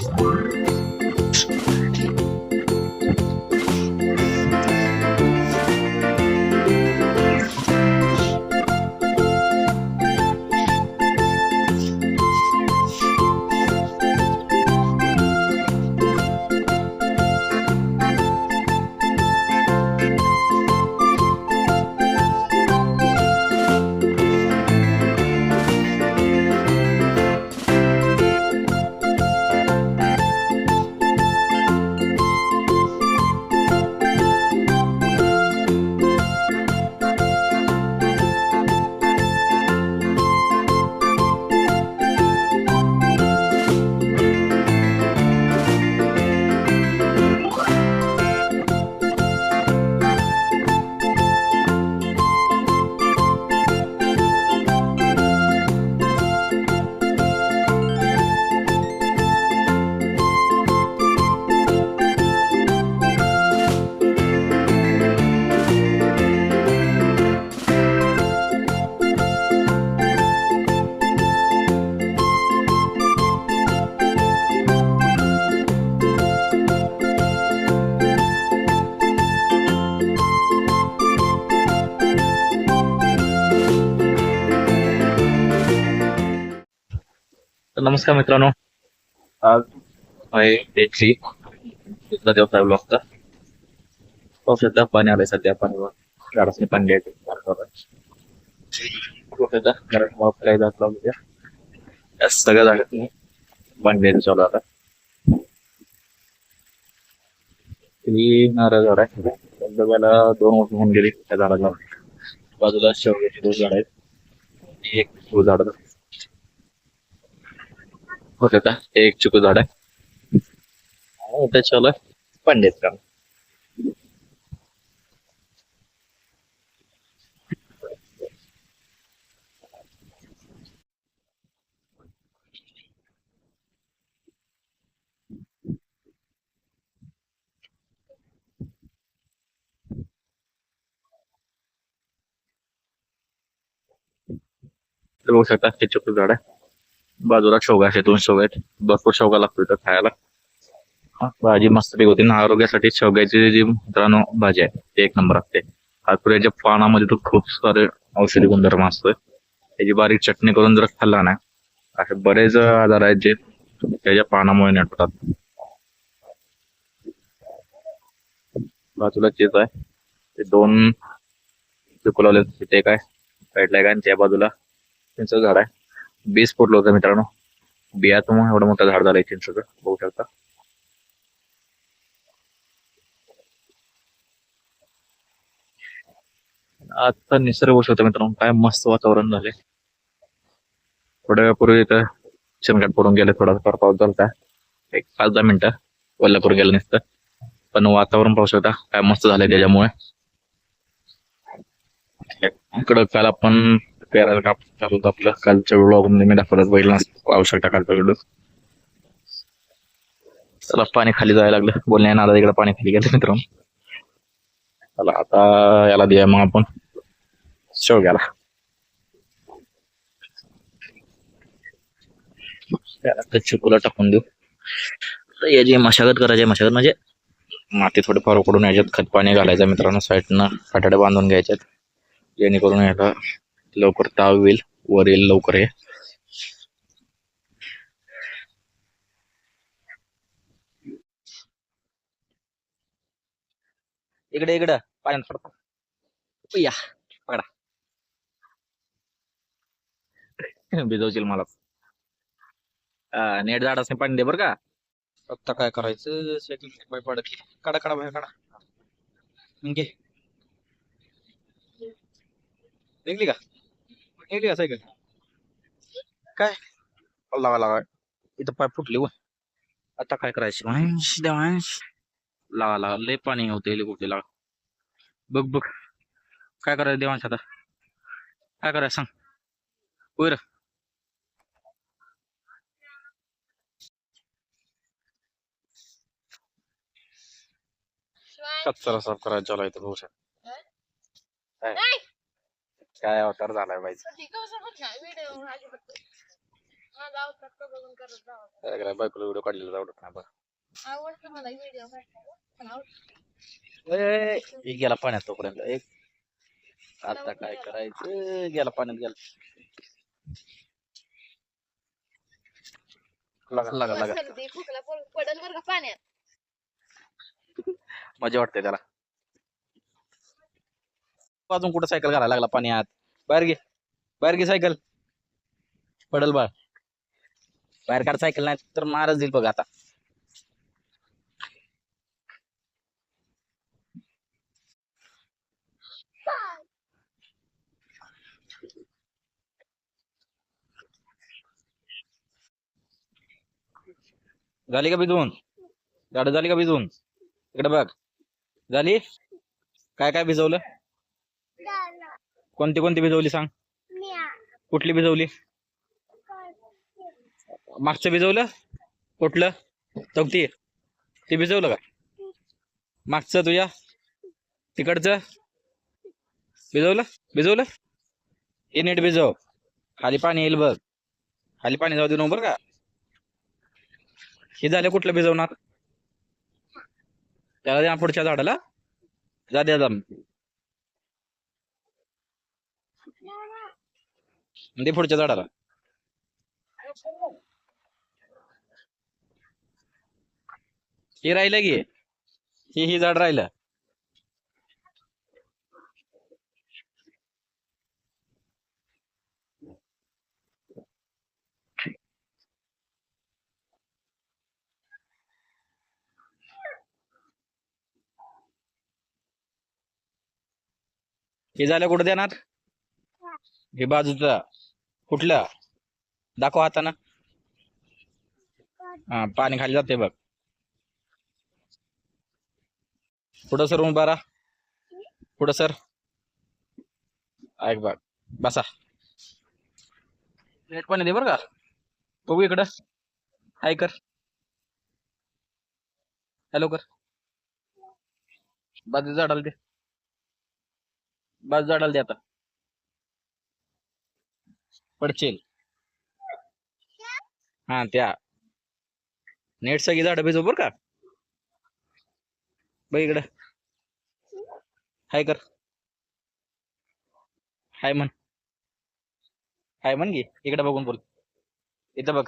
तर नमस्कार मित्रांनो, आज आहे डे 3 तिथला देवता ब्लॉगचा. सध्या पाणी आलंय, सध्या पाणीवर झाडाचे पाणी घ्यायचे सध्या घरात वापरायला जात लावूया या सगळ्या जागेत पाणी द्यायचं चालू आता. ही नारळ झाड आहे, धबधब्याला 2 वर्ष होऊन गेली त्या झाडाला. बाजूला शेवग्याची 2 झाड आहेत, एक चिकू झाड होते का, एक चिकू झाड आहे. त्याच्याला पाणी द्यायचं काम. बघू शकता हे चिकू झाड आहे, बाजूला शेवगा आहे, 2 शेवगा आहेत. भरपूर शेवगा लागतो इथं खायला. भाजी मस्त होती ना, आरोग्यासाठी शेवग्याची जी मित्रांनो भाजी आहे ते 1 नंबर असते. आतुऱ्याच्या पानामध्ये तर खूप सारे औषधी गुणधर्म असतोय. त्याची बारीक चटणी करून जर खाल्ला ना, असे बरेच आजार आहेत जे त्याच्या पानामुळे नेटतात. बाजूला चीज आहे, ते 2 चिकू लावले, तिथे काय साईडला काय, त्या बाजूला चिंचचं झाड आहे. 20 फुटलं होतं मित्रांनो, बियातून एवढं मोठं झाड झालंय चिंचचं, बघू शकता. आता निसर्ग बघू शकता मित्रांनो, काय मस्त वातावरण झाले. थोड्या वेळापूर्वी इथं शेणखत पडून गेले, थोडाफार पाऊस झाला, एक 5-10 मिनिटं वल्ल करून गेलं नसतं. पण वातावरण पाऊस होता, काय मस्त झालंय त्याच्यामुळे. इकडं काल आपण पेरायला काप चालू होतं आपलं, कालच्या व्लॉग मध्ये मी दाखवत बैल आवश्यकता कालचा व्हिडिओ. चला पाणी खाली जायला लागलं, बोलण्या नादा इकडे पाणी खाली गेलं मित्रांनो. चला आता याला द्या मग आपण शेवग्याला. चिकूला टाकून देऊ. तर याची मशागत करायची, मशागत म्हणजे माती थोडीफार उकडून याच्यात खत पाणी घालायचं मित्रांनो, साईडनं काटाडे बांधून घ्यायच्यात, जेणेकरून याला लवकर ताव येईल, वर येईल लवकर. हे इकडे इकडं पाण्यात पडतो या, पकडा भिजवशील मला. नेट झाड असणे पाणी दे बरं का. आता काय करायचं, सेटिंग बाय पडत, काढा काढा बाहेर काढा. घे, निघली का, निघली का सायकल, काय लावा लावा, इथं पाय फुटली व. आता काय करायचं, लावा लावा, लय पाणी होते हेलिकॉप्टर लावा. बघ बघ काय करायचं देवांश, आता काय करायचं सांग वर. कचरा साफ करायचा चालू आहे भाऊ. काय अवतार झालाय बाईचा. बायकोला व्हिडिओ काढलेला आवडत नाही बघ. आवडतं मला व्हिडिओ काढायला. एक गेला पाण्यात तोपर्यंत एक. आता काय करायचं, गेला पाण्यात गेला. लागा सर्दी खोकला पडल बरं का पाण्यात. मजा वाटते त्याला. अजून कुठं सायकल घालायला लागला पाण्यात. बाहेर घे सायकल. पडल बाळ. बाहेर काढ सायकल, नाही तर मारच देईल बघ आता. झाली का भिजवून? गाडी झाली का भिजवून? इकडे बघ. झाली? काय काय भिजवलं? कोणती कोणती भिजवली सांग? कुठली भिजवली? मागचं भिजवलं? कुठलं? चौकटी ते भिजवलं का? मागचं तुझ्या तिकडचं भिजवलं? हे नीट भिजव. खाली पाणी येईल बघ. खाली पाणी जाऊ दे नको बरं का. हे झालं कुठलं भिजवणार? त्याला द्या पुढच्या झाडाला. जा द्या जा. दे पुढच्या झाडाला. हे राहिलं की ही झाड राहिलं. हे झालं कुठं देणार? हे बाजूचं कुठलं? दाखव हाताना. हा पाणी खाली जाते बघ. पुढं सर उभा राहा. पुढं सर. ऐक बघ. बसा. लेट पाणी दे बरं का. बघू इकडं. हाय कर. हॅलो कर. बाजू झाडाला दे. बाजू झाडाला दे आता. पडचेल. हा त्या नेट सगळी झाडं भिजव बरं का. बघ इकडं. हाय कर. हाय म्हण. हाय म्हण घे. इकडे बघून बोल. इथं बघ.